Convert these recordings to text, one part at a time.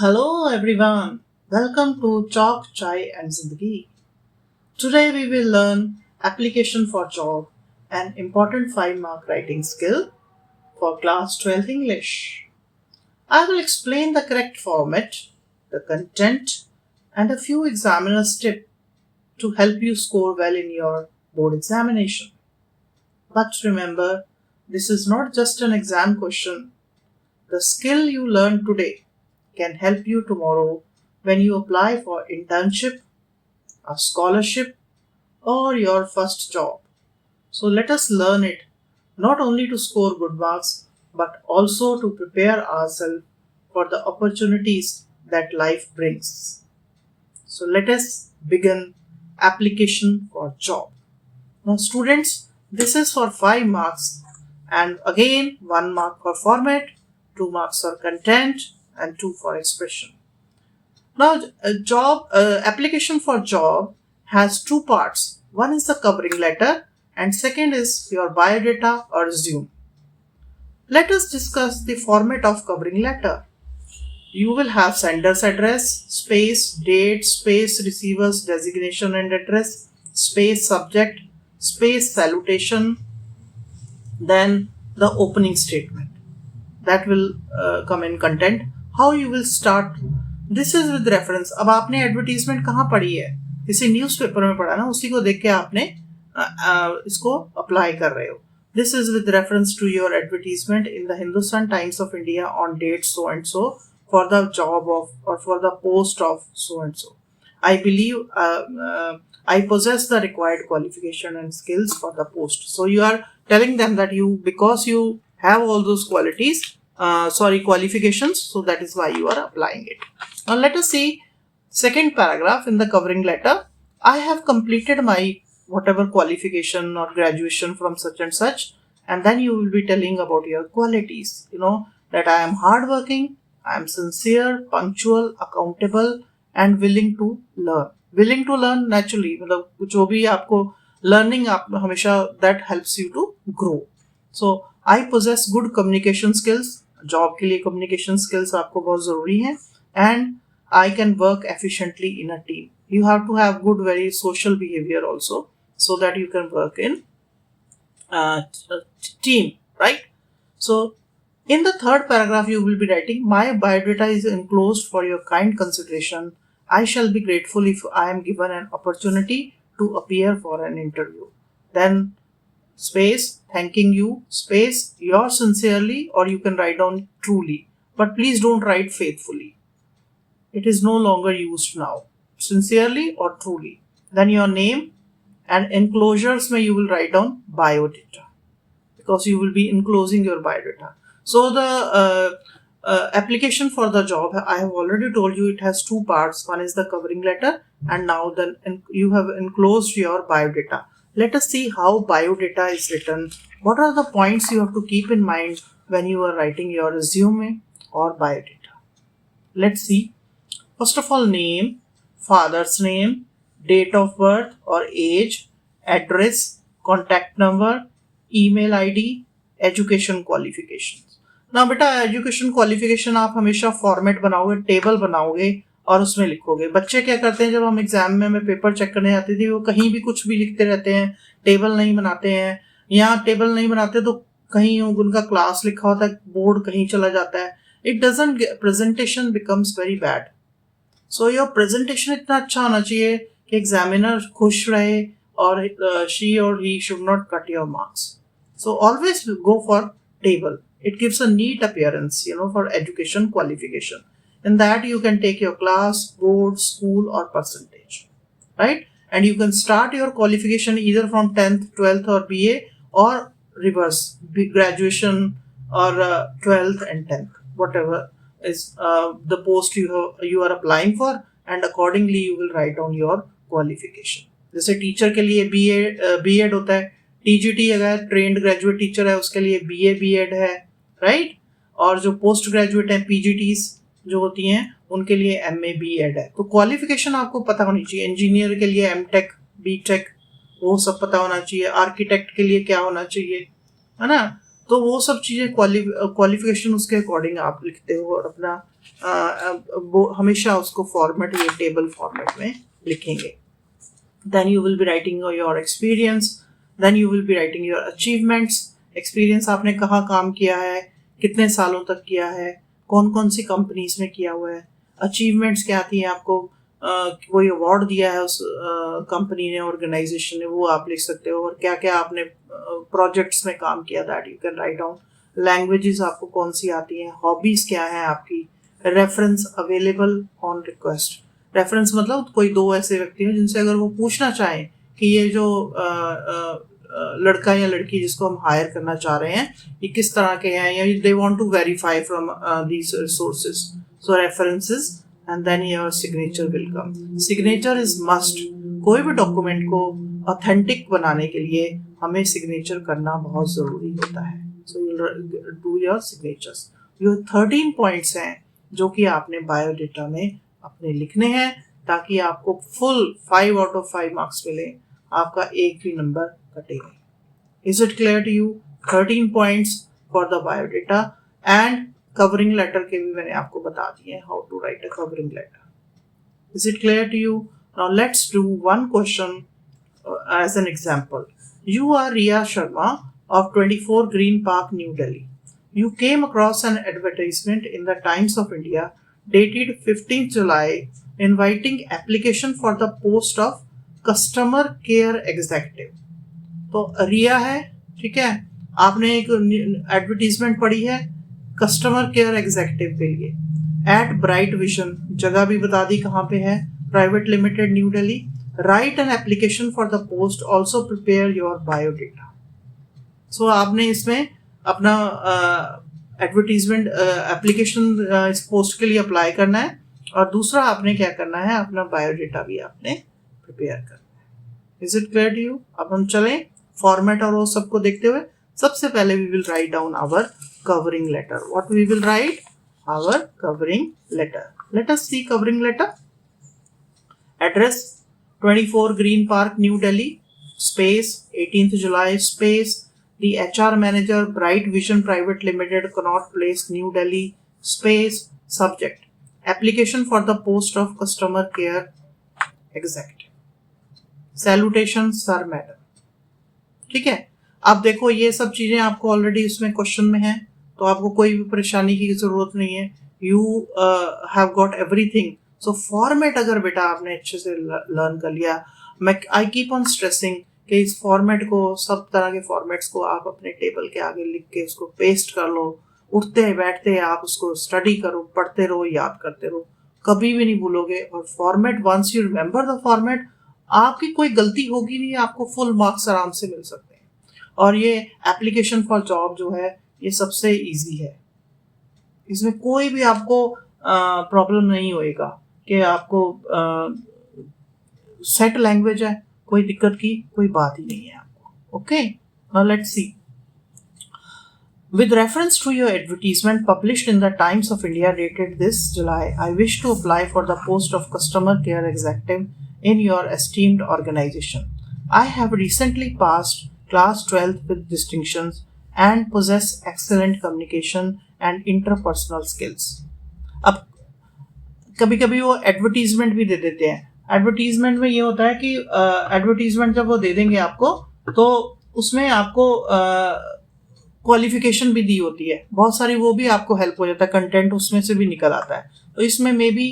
Hello everyone, welcome to Chalk, Chai and Zindagi. Today we will learn application for job, an important 5-mark writing skill for class 12 English. I will explain the correct format, the content and a few examiner's tips to help you score well in your board examination. But remember, this is not just an exam question. The skill you learn today can help you tomorrow when you apply for internship, a scholarship, or your first job. So let us learn it not only to score good marks but also to prepare ourselves for the opportunities that life brings. So let us begin application for job. Now students, this is for 5 marks and again 1 mark for format, 2 marks for content and 2 for expression. Now, a job application for job has two parts. One is the covering letter, and second is your biodata or resume. Let us discuss the format of covering letter. You will have sender's address, space, date, space, receiver's designation and address, space, subject, space, salutation, then the opening statement. That will come in content. How you will start? This is with reference. अब आपने advertisement कहाँ पढ़ी है? किसी newspaper में पढ़ा ना, उसी को देख के आपने इसको अप्लाई कर रहे हो. This is with reference to your advertisement in the Hindustan Times of India on date so and so for the job of or for the post of so and so. I believe I possess the required qualification and skills for the post. So you are telling them that because you have all those qualifications, so that is why you are applying it. Now let us see second paragraph in the covering letter. I have completed my whatever qualification or graduation from such and then you will be telling about your qualities. That I am hardworking, I am sincere, punctual, accountable and willing to learn. Willing to learn naturally, मतलब जो भी आपको learning आप हमेशा that helps you to grow. So I possess good communication skills. Job के लिए communication skills आपको बहुत ज़रूरी हैं and I can work efficiently in a team. You have to have good very social behaviour also so that you can work in team, right? So in the third paragraph you will be writing, my biodata is enclosed for your kind consideration. I shall be grateful if I am given an opportunity to appear for an interview. Then space, thanking you, space, yours sincerely, or you can write down truly, but please don't write faithfully. It is no longer used now. Sincerely or truly. Then your name and enclosures may you will write down biodata because you will be enclosing your biodata. So the application for the job, I have already told you it has two parts. One is the covering letter and now then you have enclosed your biodata. Let us see how biodata is written. What are the points you have to keep in mind when you are writing your resume or biodata? Let's see. First of all, name, father's name, date of birth or age, address, contact number, email ID, education qualifications. ना बेटा education qualification आप हमेशा format बनाओगे, table बनाओगे और उसमें लिखोगे. बच्चे क्या करते हैं, जब हम एग्जाम में हमें पेपर चेक करने जाते थे, वो कहीं भी कुछ भी लिखते रहते हैं, टेबल नहीं बनाते हैं. यहाँ टेबल नहीं बनाते तो कहीं उनका क्लास लिखा होता है, बोर्ड कहीं चला जाता है. It doesn't, presentation becomes very bad. So your presentation इतना अच्छा होना चाहिए कि एग्जामिनर खुश रहे और शी और he should not cut your marks. So always go for table. It gives a neat appearance, for education qualification. In that you can take your class, board, school or percentage, right? And you can start your qualification either from 10th, 12th or BA or reverse, graduation or 12th and 10th, whatever is the post you are applying for, and accordingly you will write down your qualification. जैसे teacher के लिए BA होता है, TGT अगर trained graduate teacher है उसके लिए BA BEd है, राइट? और जो पोस्ट ग्रेजुएट है PGTs जो होती हैं उनके लिए MA BEd है. तो क्वालिफिकेशन आपको पता होनी चाहिए. इंजीनियर के लिए MTech BTech वो सब पता होना चाहिए. आर्किटेक्ट के लिए क्या होना चाहिए, है ना? तो वो सब चीज़ें क्वालिफिकेशन उसके अकॉर्डिंग आप लिखते हो और अपना वो हमेशा उसको फॉर्मेट ये टेबल फॉर्मेट में लिखेंगे. Then you will be writing your experience. Then you will be writing your achievements. Experience आपने कहाँ काम किया है, कितने सालों तक किया है, कौन कौन सी कंपनीज में किया हुआ है. अचीवमेंट्स क्या थी, आपको कोई अवार्ड दिया है उस कंपनी ने, ऑर्गेनाइजेशन ने, वो आप लिख सकते हो. और क्या क्या आपने प्रोजेक्ट्स में काम किया, that you can write down. Languages आपको कौन सी आती हैं, हॉबीज क्या है आपकी. Reference available on request. Reference मतलब कोई दो ऐसे व्यक्ति हैं जिनसे अगर वो पूछना चाहें कि ये जो लड़का या लड़की जिसको हम हायर करना चाह रहे हैं ये किस तरह के हैं, या they want to verify from these resources. So references and then your signature will come. Signature is must. कोई भी डॉक्यूमेंट को ऑथेंटिक बनाने के लिए हमें सिग्नेचर करना बहुत ज़रूरी होता है. So you do your signatures. ये 13 पॉइंट्स हैं जो कि आपने बायोडेटा में अपने लिखने हैं ताकि आपको फुल 5 आउट ऑफ 5 मार्क्स मिले, आपका एक भी नंबर कटेगा. Is it clear to you? 13 points for the biodata. And covering letter के भी मैंने आपको बता दिए हैं, how to write a covering letter. Is it clear to you? Now let's do one question as an example. You are Riya Sharma of 24 Green Park, New Delhi. You came across an advertisement in the Times of India dated 15th July inviting application for the post of customer care executive. तो रिया है, ठीक है, आपने एक advertisement पढ़ी है customer care executive के लिए एट ब्राइट विजन. जगह भी बता दी कहाँ पे है, private limited, New Delhi. Write an application for the post, also prepare your biodata. So आपने इसमें अपना एडवर्टीजमेंट एप्लीकेशन इस पोस्ट के लिए अप्लाई करना है, और दूसरा आपने क्या करना है, अपना बायोडेटा भी आपने प्रिपेयर करना है. Is it clear to you? अब हम चलें फॉर्मेट और वो सबको देखते हुए. सबसे पहले we will write down our covering letter. What we will write? Our covering letter. Let us see covering letter. Address 24 Green Park, New Delhi, space 18th July, space the HR manager, Bright Vision Private Limited, Connaught Place, New Delhi, space subject application for the post of customer care executive. Salutation sir madam. ठीक है. अब देखो ये सब चीजें आपको already इसमें question में है, तो आपको कोई भी परेशानी की जरूरत नहीं है. You have got everything. So format अगर बेटा आपने अच्छे से लर्न कर लिया, मैं आई कीप ऑन स्ट्रेसिंग कि इस फॉर्मेट को, सब तरह के फॉर्मेट्स को आप अपने टेबल के आगे लिख के उसको पेस्ट कर लो. उठते बैठते आप उसको स्टडी करो, पढ़ते रहो, याद करते रहो, कभी भी नहीं भूलोगे. और format, once you remember the format, आपकी कोई गलती होगी नहीं, आपको फुल मार्क्स आराम से मिल सकते हैं. और ये एप्लीकेशन फॉर जॉब जो है ये सबसे ईजी है. इसमें कोई भी आपको प्रॉब्लम नहीं होएगा कि आपको सेट लैंग्वेज है, कोई दिक्कत की कोई बात ही नहीं है आपको. Okay, now let's see. With reference to your advertisement published in the Times of India dated this July, I wish to apply for the post of customer care executive in your esteemed organization. I have recently passed class 12th with distinctions and possess excellent communication and interpersonal skills. अब कभी कभी वो advertisement भी दे देते हैं. Advertisement में ये होता है कि एडवर्टीजमेंट जब वो दे देंगे आपको, तो उसमें आपको क्वालिफिकेशन भी दी होती है बहुत सारी, वो भी आपको हेल्प हो जाता है, कंटेंट उसमें से भी निकल आता है. तो इसमें मे बी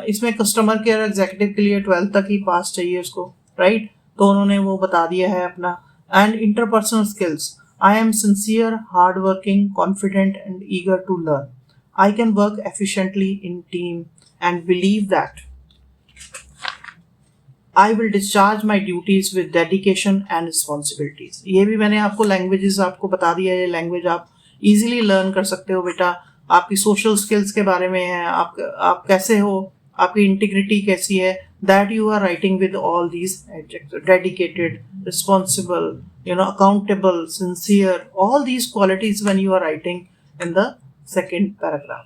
इसमें कस्टमर केयर एग्जीक्यूटिव के लिए 12th तक ही पास चाहिए उसको, राइट. तो उन्होंने वो बता दिया है अपना. And interpersonal skills, I am sincere, hard working, confident and eager to learn. I can work efficiently in team and believe that I will discharge my duties with dedication and responsibilities. ये भी मैंने आपको languages आपको बता दिया है. ये language आप इजीली लर्न कर सकते हो बेटा. आपकी सोशल स्किल्स के बारे में है, आप कैसे हो, आपकी इंटीग्रिटी कैसी है, that you are writing with all these adjectives. Dedicated, responsible, accountable, sincere, all these qualities when you are writing in the second paragraph.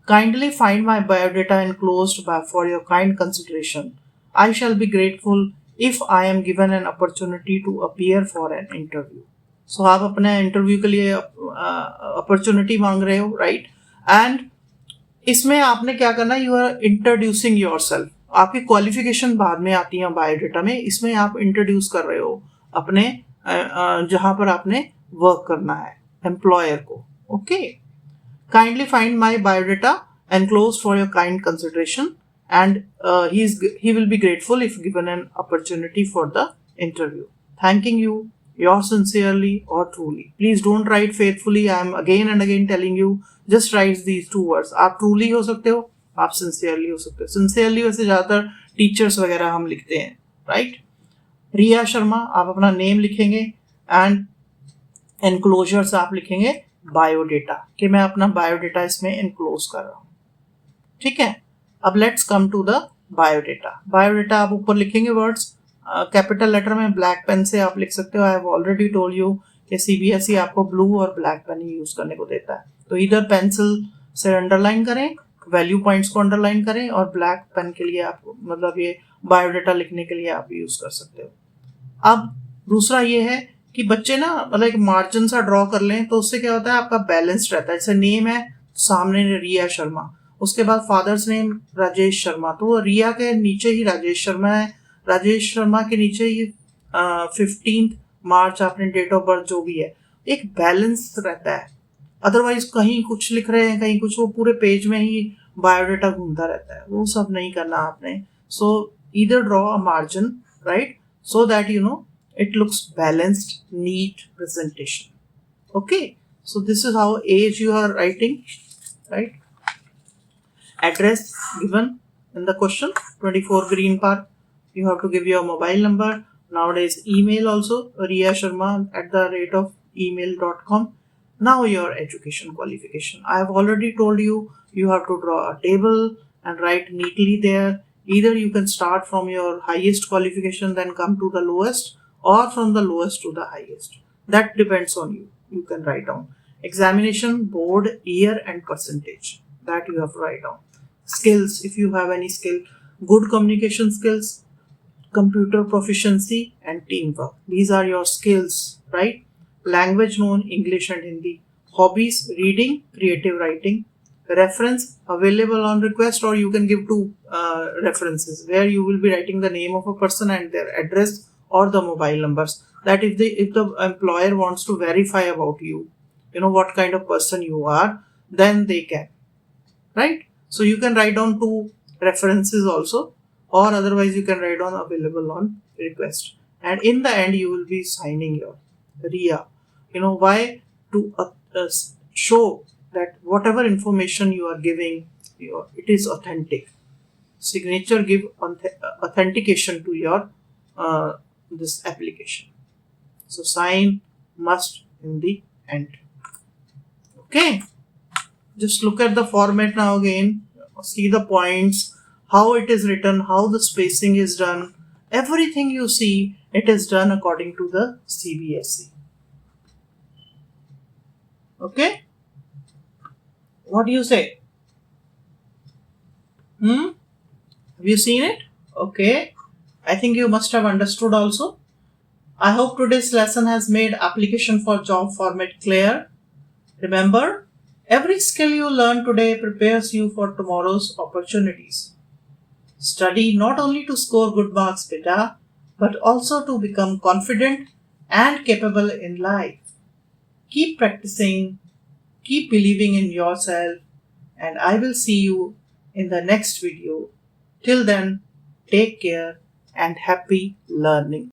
Kindly find my biodata enclosed for your kind consideration. I shall be grateful if I am given an opportunity to appear for an interview. सो आप अपने interview के लिए opportunity मांग रहे हो, right? And इसमें आपने क्या करना है, you are introducing yourself. आपकी क्वालिफिकेशन बाद में आती है बायोडेटा में, इसमें आप इंट्रोड्यूस कर रहे हो अपने जहां पर आपने वर्क करना है एम्प्लॉयर को. Okay, kindly find my biodata enclosed for your kind consideration, and he will be grateful if given an opportunity for the interview. Thanking you, yours sincerely or truly. Please don't write faithfully. I am again and again telling you, just write these two words. आप truly हो सकते हो, आप sincerely हो सकते हो. Sincerely वैसे ज़्यादातर टीचर्स वगैरह हम लिखते हैं, राइट? रिया शर्मा, आप अपना नेम लिखेंगे एंड एनक्लोजर्स आप लिखेंगे बायोडेटा, कि मैं अपना बायोडेटा इसमें एनक्लोज कर रहा हूँ. ठीक है, अब let's come to the biodata. Biodata आप ऊपर लिखेंगे वर्ड्स कैपिटल लेटर में, ब्लैक पेन से आप लिख सकते हो. I have already told you कि सीबीएसई आपको ब्लू और ब्लैक पेन ही यूज करने को देता है. तो इधर पेंसिल से अंडरलाइन करें, वैल्यू पॉइंट्स को अंडरलाइन करें, और ब्लैक पेन के लिए आप मतलब ये बायोडेटा लिखने के लिए आप यूज कर सकते हो. अब दूसरा ये है कि बच्चे ना मतलब एक मार्जिन सा ड्रॉ कर लें, तो उससे क्या होता है आपका बैलेंस्ड रहता है. जैसे नेम है, सामने रिया शर्मा, उसके बाद फादर्स नेम राजेश शर्मा, तो रिया के नीचे ही राजेश शर्मा है, राजेश शर्मा के नीचे ही 15 मार्च आपने डेट ऑफ बर्थ जो भी है, एक बैलेंस रहता है. अदरवाइज कहीं कुछ लिख रहे हैं कहीं कुछ, वो पूरे पेज में ही बायोडेटा घूमता रहता है, वो सब नहीं करना आपने. सो either draw a margin, right, so that you know it looks balanced, neat presentation. Okay, so this is how age you are writing, right? Address given in the question, 24 Green Park. You have to give your mobile number. Nowadays email also, riyasharma@email.com. Now your education qualification, I have already told you, you have to draw a table and write neatly there. Either you can start from your highest qualification then come to the lowest, or from the lowest to the highest. That depends on you. You can write down examination, board, year and percentage. That you have to write down. Skills, if you have any skill, good communication skills, computer proficiency and teamwork. These are your skills, right? Language known, English and Hindi. Hobbies, reading, creative writing. Reference available on request, or you can give two references where you will be writing the name of a person and their address or the mobile numbers, that if the employer wants to verify about you, you know what kind of person you are, then they can, right? So you can write down two references also, or otherwise you can write down available on request, and in the end you will be signing your RIA. You know why? To show that whatever information you are giving, it is authentic. Signature give authentication to your this application. So sign must in the end. Okay, just look at the format now again, see the points, how it is written, how the spacing is done, everything you see, it is done according to the CBSE. Okay, what do you say? Have you seen it? Okay, I think you must have understood also. I hope today's lesson has made application for job format clear. Remember, every skill you learn today prepares you for tomorrow's opportunities. Study not only to score good marks, beta, but also to become confident and capable in life. Keep practicing, keep believing in yourself, and I will see you in the next video. Till then, take care and happy learning.